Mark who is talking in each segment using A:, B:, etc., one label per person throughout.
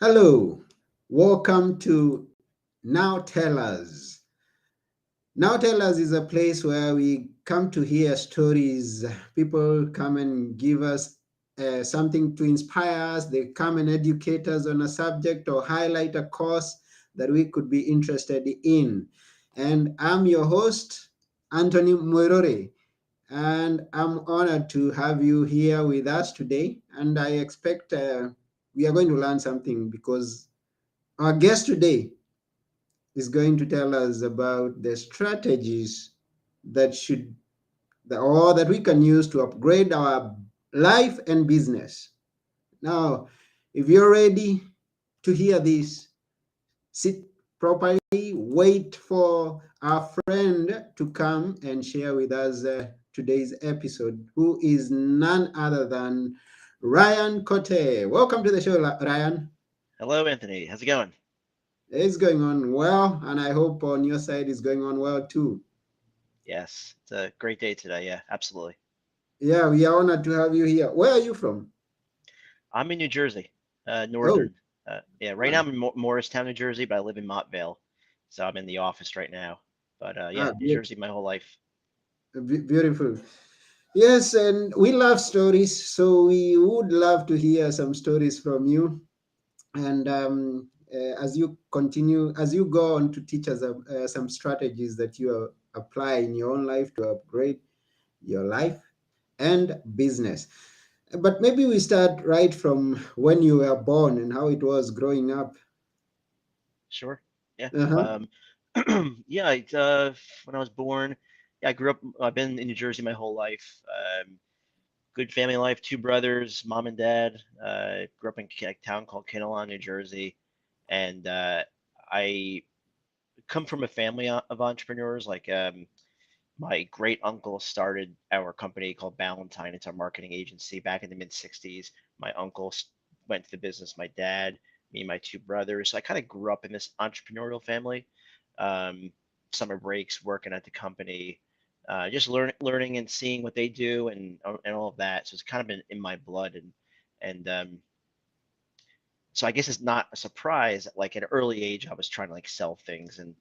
A: Hello, welcome to Now Tell Us. Now Tell Us is a place where we come to hear stories. People come and give us something to inspire us. They come and educate us on a subject or highlight a cause that we could be interested in. And I'm your host, Anthony Moirore. And I'm honored to have you here with us today. And I expect we are going to learn something because our guest today is going to tell us about the strategies that should or that we can use to upgrade our life and business. Now, if you're ready to hear this, sit properly, wait for our friend to come and share with us today's episode, who is none other than Ryan Cote. Welcome to the show, Ryan.
B: Hello, Anthony. How's it going?
A: It's going on well, and I hope on your side is going on well too.
B: Yes, it's a great day today. Yeah, absolutely.
A: Yeah, we are honored to have you here. Where are you from?
B: I'm in New Jersey,
A: Oh,
B: northern. Yeah, right now
A: ah,
B: I'm in Morristown, New Jersey, but I live in Montvale, so I'm in the office right now. But yeah, New
A: beautiful.
B: Jersey my whole life.
A: Beautiful. Yes, and we love stories, so we would love to hear some stories from you. And as you continue, as you go on to teach us some strategies that you apply in your own life to upgrade your life and business. But maybe we start right from when you were born and how it was growing up.
B: Sure. Yeah.
A: Uh-huh.
B: Yeah. When I was born, yeah, I grew up. I've been in New Jersey my whole life. Good family life. Two brothers, mom and dad. Grew up in a town called Kinnelon, New Jersey, and I come from a family of entrepreneurs. My great uncle started our company called Ballantine. It's our marketing agency back in the mid 60s. My uncle went to the business, my dad, me, and my two brothers. So I kind of grew up in this entrepreneurial family. Um, Summer breaks, working at the company, just learning and seeing what they do and all of that. So it's kind of been in my blood and so I guess it's not a surprise that like at an early age I was trying to like sell things and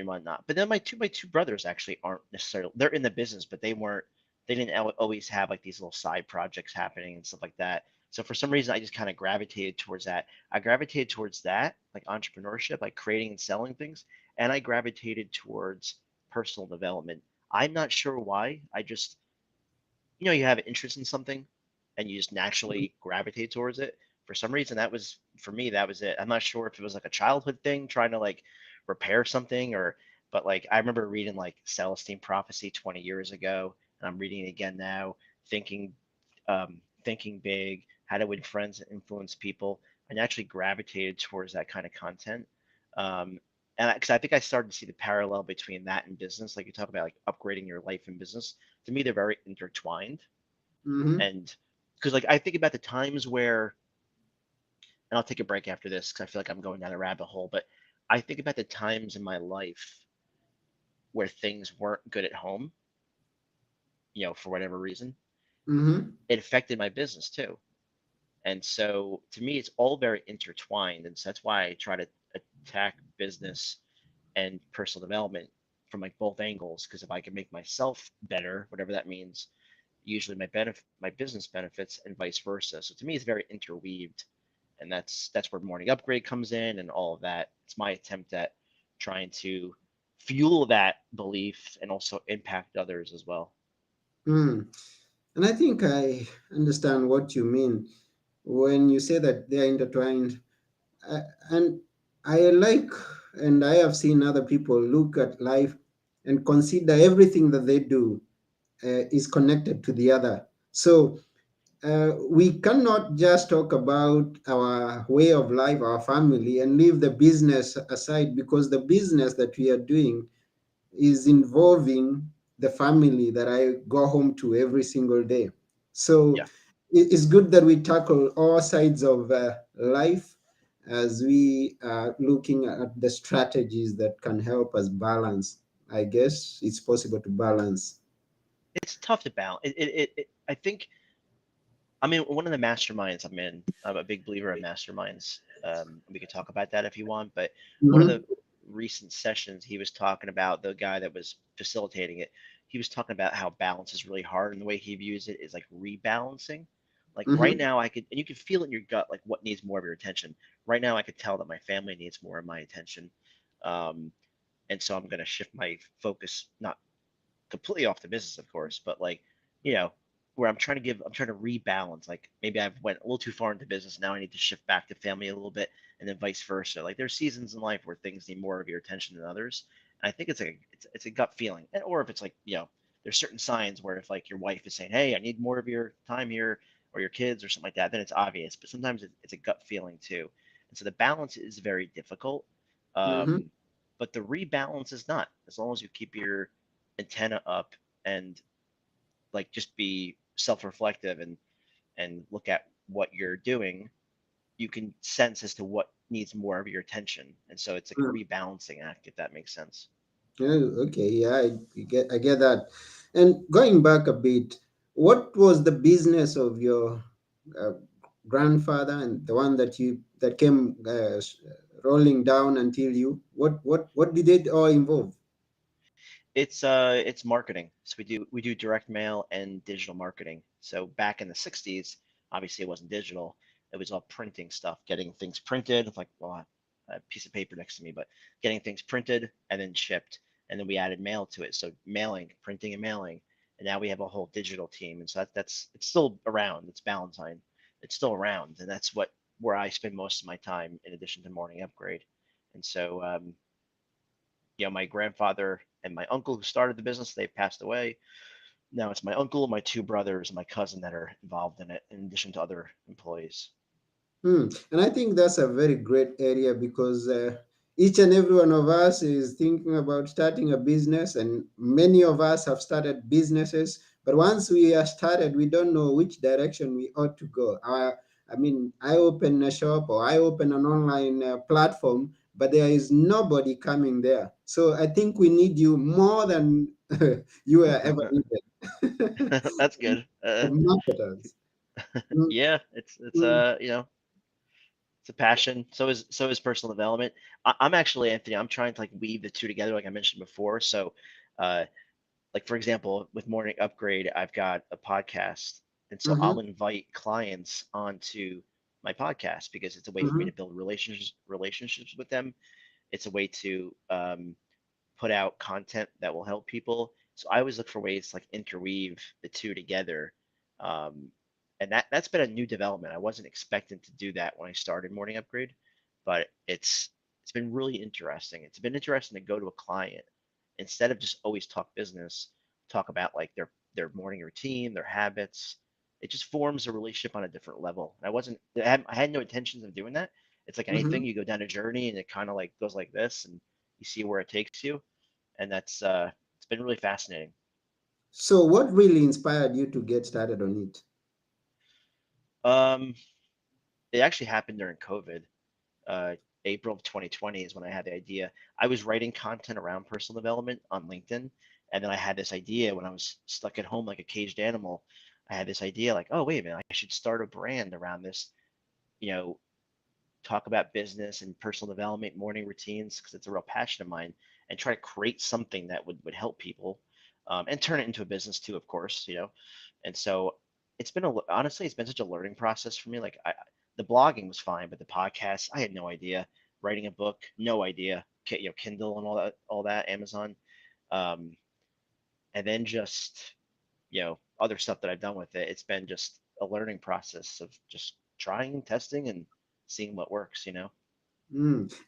B: whatnot. But then my two brothers actually aren't necessarily they're in the business, but they didn't always have like these little side projects happening and stuff like that. So for some reason I just kind of gravitated towards that. I gravitated towards that, like entrepreneurship, like creating and selling things, and I gravitated towards personal development. I'm not sure why. I just you have an interest in something and you just naturally gravitate towards it. For some reason, that was for me, that was it. I'm not sure if it was like a childhood thing trying to like repair something but like I remember reading like Celestine Prophecy 20 years ago, and I'm reading it again now, thinking, thinking big, how to win friends and influence people. I naturally gravitated towards that kind of content. Um, and because I think I started to see the parallel between that and business, like you talk about like upgrading your life and business. To me, they're very intertwined.
A: Mm-hmm.
B: And because like I think about the times where, and I'll take a break after this because I feel like I'm going down a rabbit hole, but I think about the times in my life where things weren't good at home, for whatever reason,
A: Mm-hmm.
B: it affected my business too. And so to me, it's all very intertwined. And so that's why I try to attack business and personal development from like both angles. Because if I can make myself better, whatever that means, usually my business benefits and vice versa. So to me, it's very interweaved, and that's where morning upgrade comes in and all of that. It's my attempt at trying to fuel that belief and also impact others as well.
A: Mm. And I think I understand what you mean when you say that they are intertwined. And I like, and I have seen other people look at life and consider everything that they do is connected to the other. So we cannot just talk about our way of life, our family, and leave the business aside because the business that we are doing is involving the family that I go home to every single day. So
B: Yeah,
A: it's good that we tackle all sides of life as we are looking at the strategies that can help us balance. I guess it's possible to balance.
B: it's tough to balance. I think I mean, one of the masterminds I'm in, I'm a big believer in masterminds. We could talk about that if you want, but one of
A: Mm-hmm.
B: the recent sessions, he was talking about the guy that was facilitating it. He was talking about how balance is really hard, and the way he views it is like rebalancing. Like right
A: Mm-hmm.
B: now, I could, and you can feel it in your gut, like what needs more of your attention. Right now, I could tell that my family needs more of my attention, um, and so I'm going to shift my focus, not completely off the business, of course, but like, you know, where I'm trying to rebalance. Like maybe I've went a little too far into business. Now I need to shift back to family a little bit, and then vice versa. Like there's seasons in life where things need more of your attention than others. And I think it's like it's a gut feeling, and, or if it's like there's certain signs where if like your wife is saying, "Hey, I need more of your time here," or your kids or something like that, then it's obvious. But sometimes it's a gut feeling too, and so the balance is very difficult.
A: Mm-hmm.
B: Um, but the rebalance is not, as long as you keep your antenna up and like just be self-reflective and look at what you're doing, you can sense as to what needs more of your attention, and so it's like a rebalancing act, if that makes sense.
A: Oh, okay, yeah, I get that. And going back a bit, what was the business of your uh, grandfather and the one that came rolling down until you? What did it all involve?
B: It's marketing. So we do direct mail and digital marketing. So back in the 60s, obviously it wasn't digital. It was all printing stuff, getting things printed, like, well, I have a piece of paper next to me, but getting things printed and then shipped. And then we added mail to it. So mailing, printing and mailing. And now we have a whole digital team. And so that's it's still around. It's Valentine. It's still around. And that's where I spend most of my time in addition to morning upgrade. And so my grandfather and my uncle who started the business, they passed away. Now it's my uncle, my two brothers, and my cousin that are involved in it, in addition to other employees.
A: And I think that's a very great area because each and every one of us is thinking about starting a business, and many of us have started businesses. But once we are started, we don't know which direction we ought to go. I mean, I open a shop or I open an online platform, but there is nobody coming there. So I think we need you more than you were ever needed.
B: That's good.
A: The marketers. Mm,
B: Yeah, it's
A: mm,
B: it's a passion. So is personal development. I'm actually, Anthony. I'm trying to like weave the two together, like I mentioned before. So, uh, like for example, with Morning Upgrade, I've got a podcast, and so
A: mhm,
B: I'll invite clients onto my podcast because it's a way for me
A: mhm,
B: to build relationships with them. It's a way to put out content that will help people. So I always look for ways to like interweave the two together. Um, and that's been a new development. I wasn't expecting to do that when I started Morning Upgrade, but it's been really interesting. It's been interesting to go to a client instead of just always talk business, talk about like their morning routine, their habits. It just forms a relationship on a different level. And I had no intentions of doing that. It's like
A: mhm.
B: anything, you go down a journey and it kind of like goes like this, and you see where it takes you, and that's it's been really fascinating.
A: So, what really inspired you to get started on it?
B: Um, it actually happened during COVID. Uh, April of 2020 is when I had the idea. I was writing content around personal development on LinkedIn, and then I had this idea when I was stuck at home like a caged animal. I had this idea like, oh wait a minute, I should start a brand around this. You know, talk about business and personal development, morning routines, because it's a real passion of mine, and try to create something that would help people, and turn it into a business too, of course. And so honestly, it's been such a learning process for me. Like the blogging was fine, but the podcast, I had no idea. Writing a book, no idea. Kindle and all that, Amazon, um, and then just other stuff that I've done with it. It's been just a learning process of just trying and testing and seeing what works.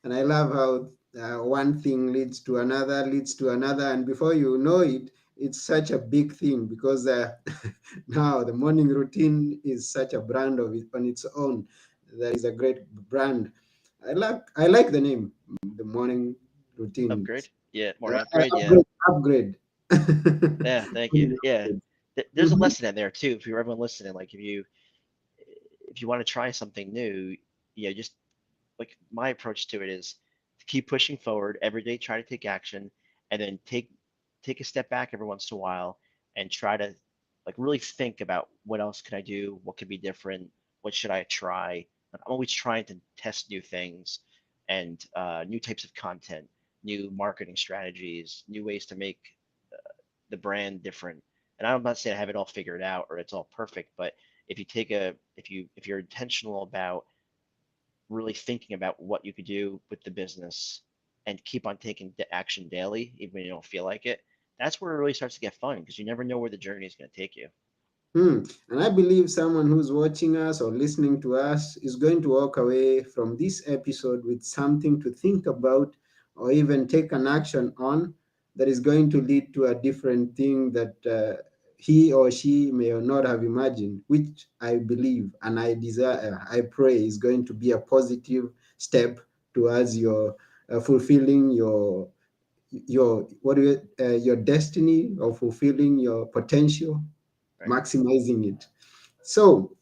A: And I love how one thing leads to another, and before you know it, it's such a big thing because now the morning routine is such a brand of it on its own. That is a great brand. I like the name, the morning routine.
B: Upgrade, yeah, morning upgrade, yeah,
A: Upgrade.
B: yeah. Thank you.
A: Morning
B: Yeah,
A: upgrade.
B: there's a
A: Mhm,
B: lesson in there too. For everyone listening, like if you want to try something new, just like my approach to it is to keep pushing forward every day, try to take action, and then take a step back every once in a while and try to like really think about what else can I do, what could be different, what should I try. I'm always trying to test new things and new types of content, new marketing strategies, new ways to make the brand different. And I'm not saying I have it all figured out or it's all perfect, but if you take a if you're intentional about really thinking about what you could do with the business and keep on taking the action daily, even when you don't feel like it, that's where it really starts to get fun because you never know where the journey is going to take you.
A: And I believe someone who's watching us or listening to us is going to walk away from this episode with something to think about or even take an action on that is going to lead to a different thing that he or she may or not have imagined, which I believe and I desire, I pray is going to be a positive step towards your fulfilling your what do you, your destiny or fulfilling your potential,
B: Right.
A: maximizing it. So,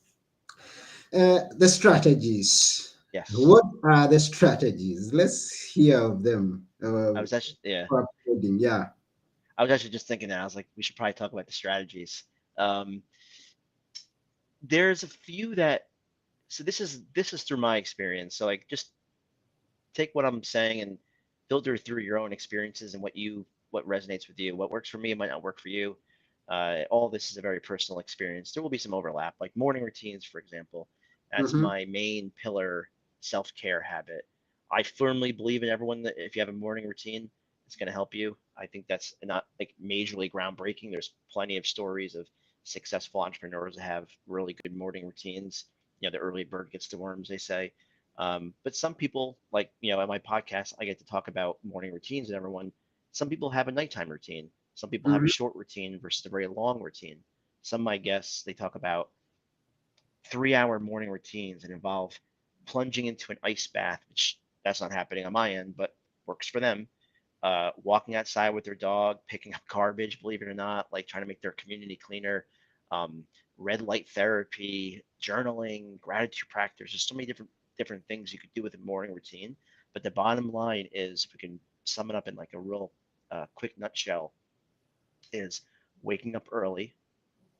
A: the strategies.
B: Yes.
A: What are the strategies? Let's hear of them.
B: I was actually, yeah,
A: For uploading, yeah.
B: I was actually just thinking that. I was like, we should probably talk about the strategies. Um, there's a few that, so this is through my experience. So like, just take what I'm saying and filter through your own experiences and what resonates with you. What works for me might not work for you. All this is a very personal experience. There will be some overlap, like morning routines, for example. That's
A: Mm-hmm.
B: my main pillar self-care habit. I firmly believe in everyone that if you have a morning routine, it's going to help you. I think that's not like majorly groundbreaking. There's plenty of stories of successful entrepreneurs that have really good morning routines. The early bird gets the worms, they say. But some people, like, at my podcast, I get to talk about morning routines and everyone. Some people have a nighttime routine. Some people have a
A: Mm-hmm.
B: short routine versus a very long routine. Some of my guests, they talk about 3-hour morning routines and involve plunging into an ice bath, which that's not happening on my end, but works for them. Walking outside with their dog, picking up garbage, believe it or not, like trying to make their community cleaner, um, red light therapy, journaling, gratitude practice. There's so many different things you could do with a morning routine. But the bottom line is, if we can sum it up in like a real quick nutshell, is waking up early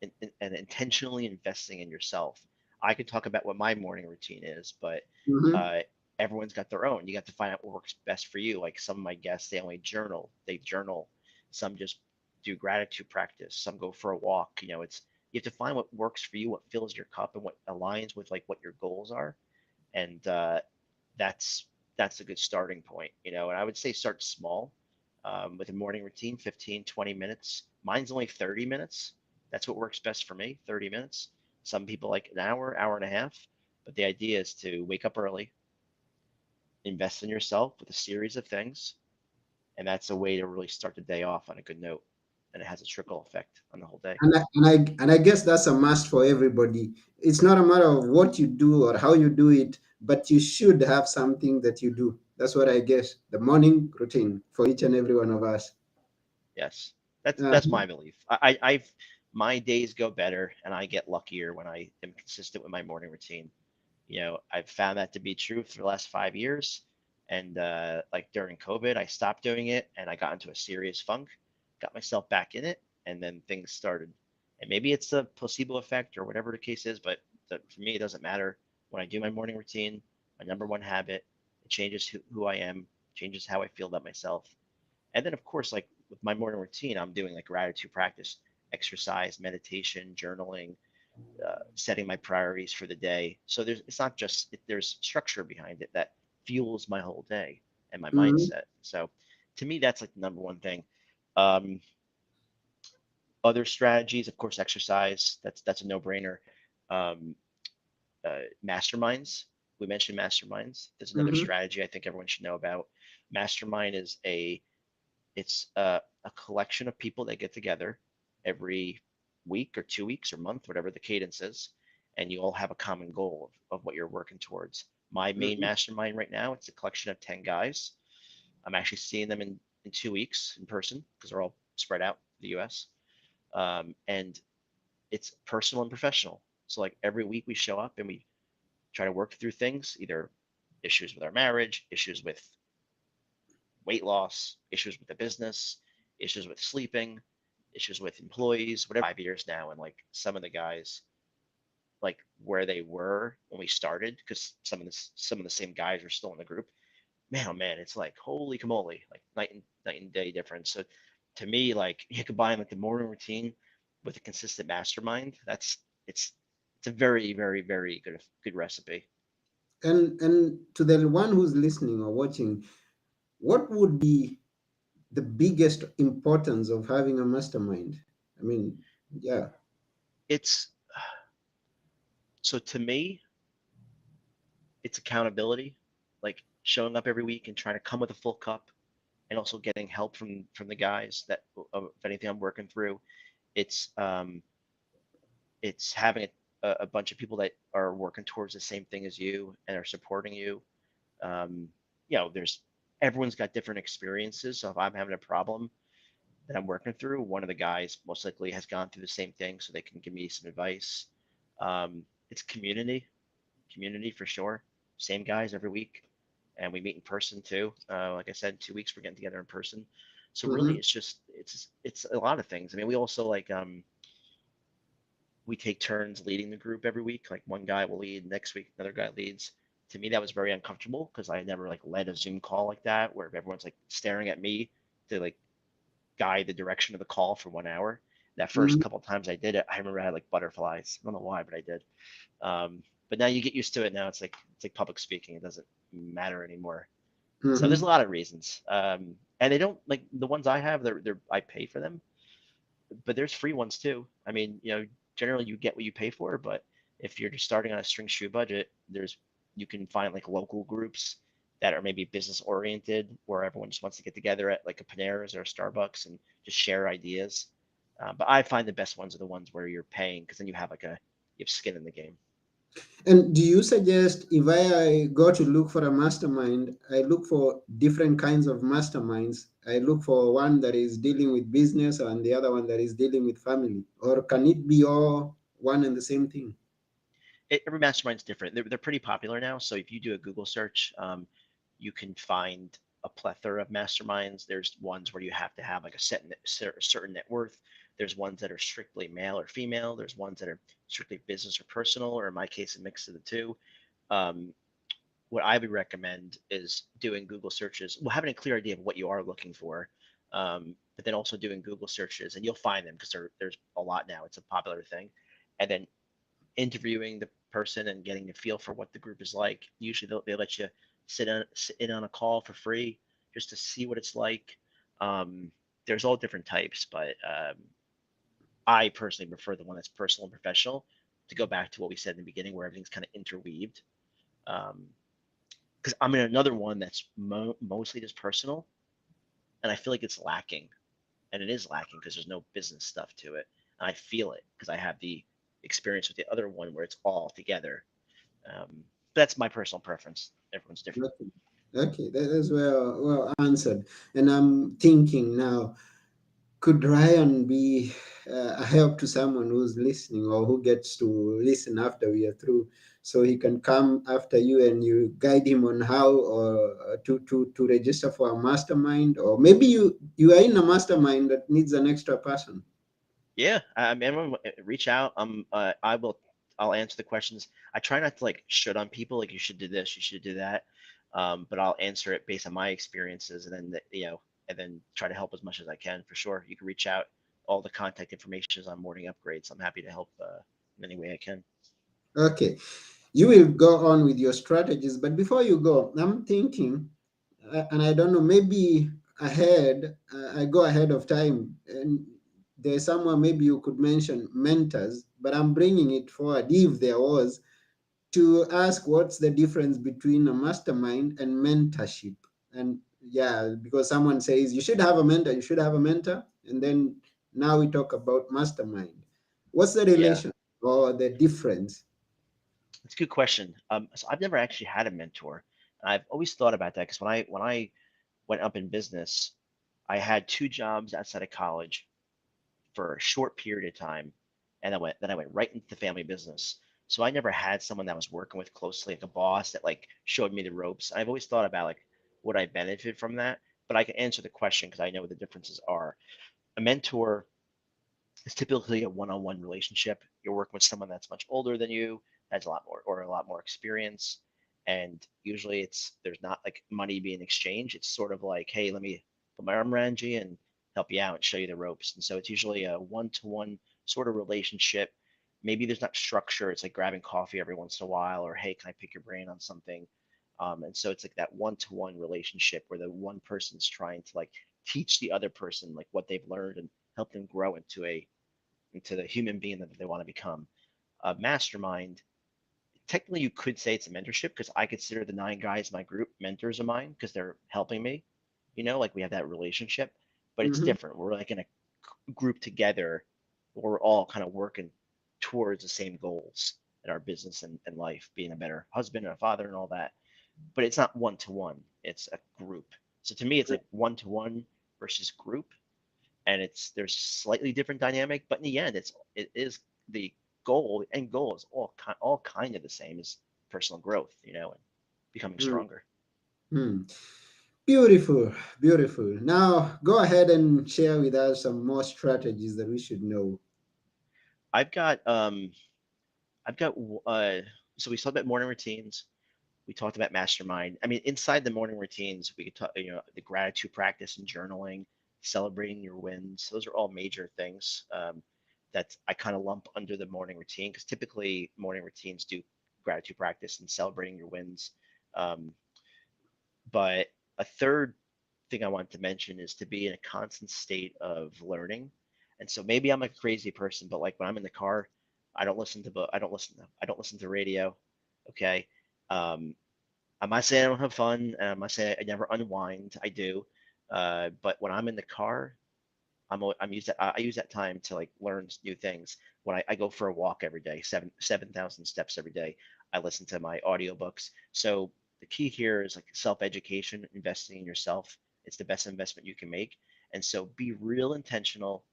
B: and intentionally investing in yourself. I could talk about what my morning routine is, but
A: Mm-hmm.
B: uh, everyone's got their own. You got to find out what works best for you. Like some of my guests, they only journal. They journal. Some just do gratitude practice. Some go for a walk. It's you have to find what works for you, what fills your cup, and what aligns with like what your goals are. And that's that's a good starting point. And I would say start small with a morning routine, 15, 20 minutes. Mine's only 30 minutes. That's what works best for me, 30 minutes. Some people like an hour and a half. But the idea is to wake up early, invest in yourself with a series of things. And that's a way to really start the day off on a good note. And it has a trickle effect on the whole day.
A: And I guess that's a must for everybody. It's not a matter of what you do or how you do it, but you should have something that you do. That's what I guess. The morning routine for each and every one of us.
B: Yes, that's
A: Uh,
B: that's my belief. I've my days go better and I get luckier when I am consistent with my morning routine. I've found that to be true for the last 5 years. And like during COVID, I stopped doing it and I got into a serious funk, got myself back in it, and then things started. And maybe it's the placebo effect or whatever the case is, but for me, it doesn't matter. When I do my morning routine, my number one habit, it changes who I am, changes how I feel about myself. And then, of course, like with my morning routine, I'm doing like gratitude practice, exercise, meditation, journaling, setting my priorities for the day. So it's not just there's structure behind it that fuels my whole day and my
A: mhm,
B: mindset. So to me, that's like the number one thing. Um, Other strategies, of course, exercise. That's a no-brainer. Um, Masterminds. We mentioned masterminds. There's another
A: mhm,
B: strategy I think everyone should know about. Mastermind is it's a collection of people that get together every week or 2 weeks or month, whatever the cadence is, and you all have a common goal of what you're working towards. My main
A: mhm,
B: mastermind right now, it's a collection of 10 guys. I'm actually seeing them in 2 weeks in person because they're all spread out in the US. And it's personal and professional. So like every week we show up and we try to work through things, either issues with our marriage, issues with weight loss, issues with the business, issues with sleeping, issues with employees, whatever, 5 years now, and like some of the guys, like where they were when we started, because some of the same guys are still in the group. Man, oh man, it's like holy camole, like night and day difference. So to me, like you combine like the morning routine with a consistent mastermind, it's it's a very, very, very good recipe.
A: And to the one who's listening or watching, what would be the biggest importance of having a mastermind? I mean, yeah.
B: It's so to me, it's accountability, like showing up every week and trying to come with a full cup, and also getting help from the guys that of anything I'm working through. It's um, it's having a bunch of people that are working towards the same thing as you and are supporting you. Um, there's everyone's got different experiences. So if I'm having a problem that I'm working through, one of the guys most likely has gone through the same thing, so they can give me some advice. It's community for sure. Same guys every week, and we meet in person too. Like I said, in 2 weeks we're getting together in person. So really,
A: Mm-hmm.
B: it's a lot of things. I mean, we also like we take turns leading the group every week. Like one guy will lead, next week another guy leads. To me, that was very uncomfortable because I never like led a Zoom call like that where everyone's like staring at me to like guide the direction of the call for 1 hour. That first
A: Mm-hmm.
B: couple of times I did it, I remember I had like butterflies. I don't know why, but I did. But now you get used to it. Now it's like public speaking. It doesn't matter anymore. So there's a
A: Mm-hmm.
B: lot of reasons. And they don't like the ones I have. They're I pay for them, but there's free ones too. I mean, generally you get what you pay for, but if you're just starting on a string shoe budget, you can find like local groups that are maybe business oriented, where everyone just wants to get together at like a Panera's or a Starbucks and just share ideas. But I find the best ones are the ones where you're paying, because then you have skin in the game.
A: And do you suggest if I go to look for a mastermind, I look for different kinds of masterminds? I look for one that is dealing with business and the other one that is dealing with family, or can it be all one and the same thing?
B: Every mastermind's different. They're pretty popular now. So if you do a Google search, you can find a plethora of masterminds. There's ones where you have to have like certain net worth. There's ones that are strictly male or female. There's ones that are strictly business or personal, or in my case, a mix of the two. Um, what I would recommend is doing Google searches, well, having a clear idea of what you are looking for, but then also doing Google searches, and you'll find them because there's a lot now. It's a popular thing. And then interviewing the person and getting a feel for what the group is like. Usually they let you sit in on a call for free just to see what it's like. Um, there's all different types, but I personally prefer the one that's personal and professional, to go back to what we said in the beginning, where everything's kind of interweaved. Because I'm in another one that's mostly just personal, and I feel like it's lacking, and it is lacking because there's no business stuff to it. And I feel it because I have the experience with the other one where it's all together. That's my personal preference. Everyone's different.
A: Okay, okay, that is well answered. And I'm thinking now, could Ryan be a help to someone who's listening or who gets to listen after we are through, so he can come after you and you guide him on how or to register for a mastermind, or maybe you are in a mastermind that needs an extra person.
B: Yeah, I mean, everyone reach out. I'll answer the questions. I try not to like shit on people, like you should do this, you should do that. But I'll answer it based on my experiences, and then and then try to help as much as I can. For sure, you can reach out. All the contact information is on Morning Upgrades. I'm happy to help in any way I can.
A: Okay, you will go on with your strategies, but before you go, I'm thinking, and I don't know, maybe I go ahead of time, and there's somewhere maybe you could mention mentors, but I'm bringing it forward if there was, to ask what's the difference between a mastermind and mentorship. And yeah, because someone says you should have a mentor, you should have a mentor, and then now we talk about mastermind. What's the
B: Yeah,
A: relation or the difference?
B: it's a good question. So I've never actually had a mentor. And I've always thought about that because when I went up in business, I had two jobs outside of college for a short period of time, and then I went right into the family business. So I never had someone that was working with closely, like a boss that like showed me the ropes. I've always thought about like would I benefit from that, but I can answer the question because I know what the differences are. A mentor It's typically a one-on-one relationship. You're working with someone that's much older than you, has a lot more experience, and usually there's not like money being exchanged. It's sort of like, hey, let me put my arm around you and help you out and show you the ropes. And so it's usually a one-to-one sort of relationship. Maybe there's not structure. It's like grabbing coffee every once in a while, or hey, can I pick your brain on something? And so it's like that one-to-one relationship where the one person's trying to like teach the other person like what they've learned and help them grow into the human being that they want to become. A mastermind, technically, you could say it's a mentorship because I consider the 9 guys in my group mentors of mine because they're helping me. Like we have that relationship, but it's
A: Mm-hmm.
B: different. We're like in a group together. We're all kind of working towards the same goals in our business and life, being a better husband and a father and all that. But it's not one to one, it's a group. So to me, it's like one to one versus group, and there's slightly different dynamic, but in the end, it is the goal is all kind of the same as personal growth, and becoming stronger.
A: Mm-hmm. Beautiful, beautiful. Now go ahead and share with us some more strategies that we should know.
B: I've got um I've got uh so we talked about morning routines. We talked about mastermind. I mean, inside the morning routines, we could talk, the gratitude practice and journaling, celebrating your wins. Those are all major things that I kind of lump under the morning routine because typically morning routines do gratitude practice and celebrating your wins. Um, but a third thing I wanted to mention is to be in a constant state of learning. And so maybe I'm a crazy person, but like when I'm in the car, I don't listen to radio. Okay. Um, I'm not saying I don't have fun, and I'm not saying I never unwind. I do, but when I'm in the car, I use that time to like learn new things. When I go for a walk every day, 7,000 steps every day, I listen to my audiobooks. So the key here is like self-education, investing in yourself. It's the best investment you can make. And so be real intentional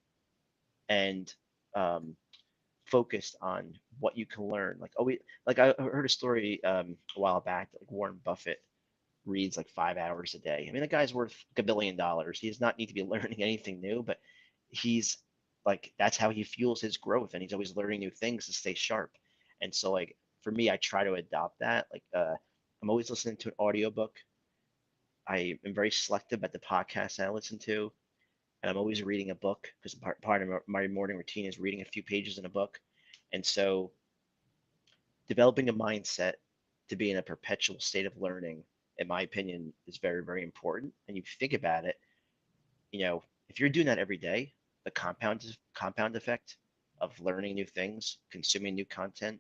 B: and um, focused on what you can learn. Like I heard a story a while back, like Warren Buffett reads like 5 hours a day. I mean, the guy's worth like $1 billion. He does not need to be learning anything new, but he's like that's how he fuels his growth, and he's always learning new things to stay sharp. And so, like for me, I try to adopt that. I'm always listening to an audiobook. I am very selective at the podcasts I listen to, and I'm always reading a book because part of my morning routine is reading a few pages in a book. And so developing a mindset to be in a perpetual state of learning, in my opinion, is very, very important. And you think about it, if you're doing that every day, the compound effect of learning new things, consuming new content,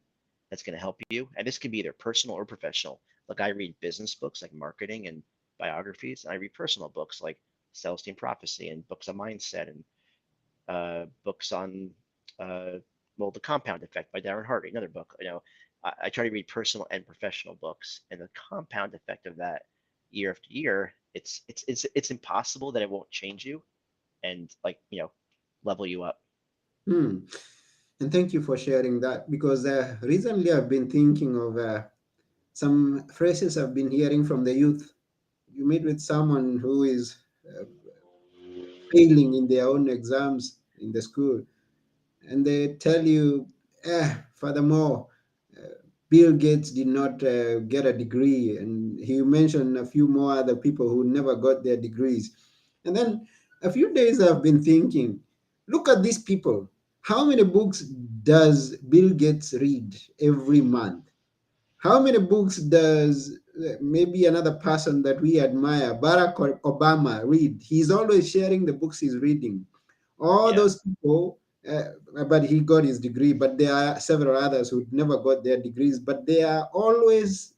B: that's going to help you. And this can be either personal or professional. Like I read business books like marketing and biographies, and I read personal books like Sales Team Prophecy and books on mindset and books on uh, the Compound Effect by Darren Hardy, another book. I try to read personal and professional books, and the compound effect of that year after year, it's impossible that it won't change you and like level you up.
A: Hmm. And thank you for sharing that because recently I've been thinking of some phrases I've been hearing from the youth. You meet with someone who is failing in their own exams in the school, and they tell you, furthermore, Bill Gates did not get a degree, and he mentioned a few more other people who never got their degrees. And then a few days I've been thinking, look at these people. How many books does Bill Gates read every month? How many books does maybe another person that we admire, Barack Obama, read? He's always sharing the books he's reading. All
B: Yeah,
A: those people, but he got his degree, but there are several others who never got their degrees, but they are always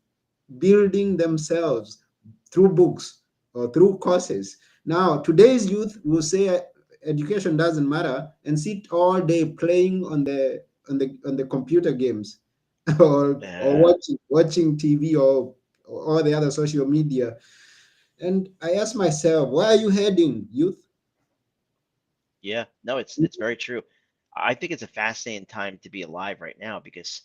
A: building themselves through books or through courses. Now, today's youth will say education doesn't matter and sit all day playing on the computer games or
B: yeah,
A: watching TV or all the other social media. And I ask myself, where are you heading, youth?
B: yeah. No, it's very true. I think it's a fascinating time to be alive right now because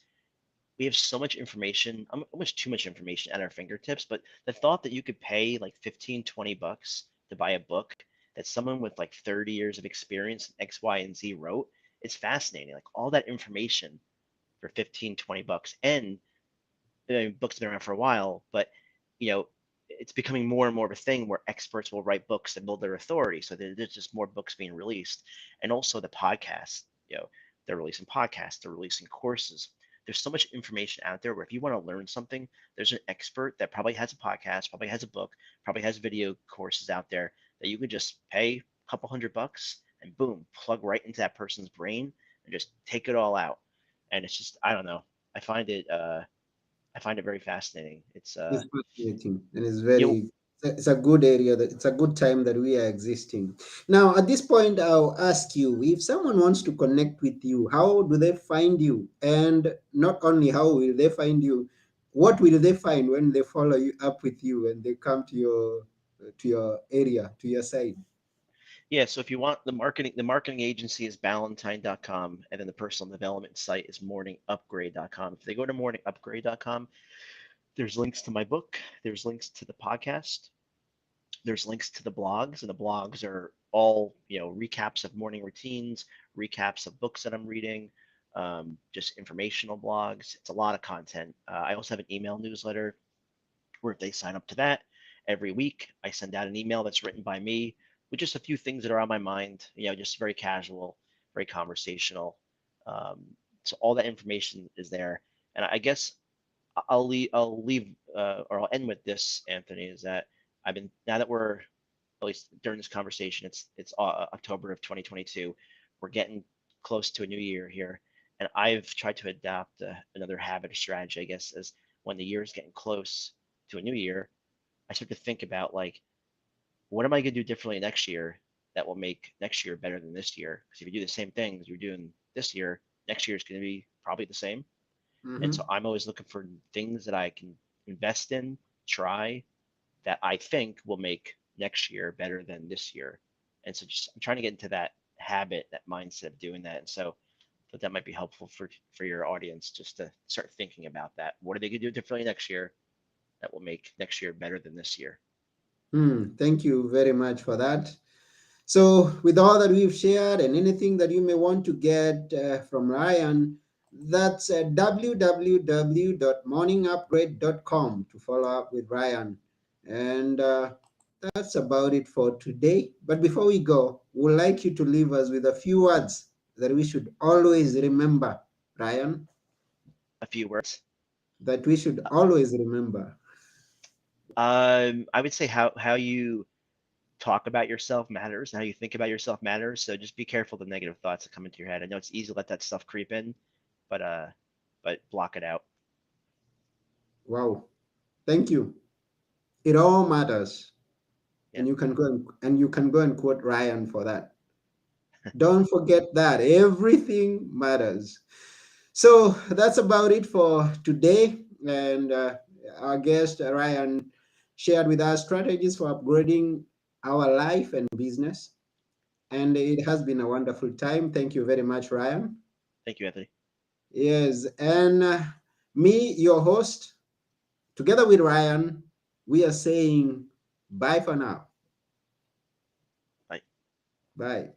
B: we have so much information, almost too much information at our fingertips, but the thought that you could pay like 15, $20 to buy a book that someone with like 30 years of experience in X, Y, and Z wrote it's fascinating. Like all that information for 15, 20 bucks. And books have been around for a while, but you know, it's becoming more and more of a thing where experts will write books and build their authority. So there's just more books being released, and also the podcasts. They're releasing podcasts, they're releasing courses. There's so much information out there where if you want to learn something, there's an expert that probably has a podcast, probably has a book, probably has video courses out there that you could just pay a couple $100 and boom, plug right into that person's brain and just take it all out. And it's just, I don't know. I find it I find it very fascinating. It's
A: It's fascinating, and it's
B: you know
A: very, it's a good area, that it's a good time that we are existing. Now, at this point, I'll ask you, if someone wants to connect with you, how do they find you? And not only how will they find you, what will they find when they follow you up with you and they come to your area, to your side?
B: yeah. So if you want the marketing agency is Ballantine.com, and then the personal development site is morningupgrade.com. If they go to morningupgrade.com, there's links to my book, there's links to the podcast, there's links to the blogs, and the blogs are all recaps of morning routines, recaps of books that I'm reading, just informational blogs. It's a lot of content. I also have an email newsletter where if they sign up to that every week, I send out an email that's written by me with just a few things that are on my mind, just very casual, very conversational. Um, so all that information is there. And I guess I'll leave or I'll end with this, Anthony, is that I've been, now that we're, at least during this conversation, it's October of 2022. We're getting close to a new year here, and I've tried to adopt another habit or strategy, I guess, as when the year is getting close to a new year, I start to think about like, what am I going to do differently next year that will make next year better than this year? Because if you do the same things you're doing this year, next year is going to be probably the same. And so
A: Mm-hmm.
B: I'm always looking for things that I can invest in, try, that I think will make next year better than this year. And so just I'm trying to get into that habit, that mindset of doing that. And so that might be helpful for your audience just to start thinking about that. What are they going to do differently next year that will make next year better than this year?
A: Thank you very much for that. So, with all that we've shared and anything that you may want to get from Ryan, that's www.morningupgrade.com to follow up with Ryan. And that's about it for today. But before we go, we'd like you to leave us with a few words that we should always remember, Ryan,
B: A few words.
A: that we should always remember.
B: I would say how you talk about yourself matters, and how you think about yourself matters. So just be careful of the negative thoughts that come into your head. I know it's easy to let that stuff creep in, but uh, but block it out.
A: Wow. Thank you. It all matters.
B: Yeah.
A: And you can go and quote Ryan for that. Don't forget that everything matters. So that's about it for today. And our guest Ryan shared with us strategies for upgrading our life and business. And it has been a wonderful time. Thank you very much, Ryan.
B: Thank you, Anthony.
A: Yes, and me, your host, together with Ryan, we are saying bye for now.
B: Bye.
A: Bye.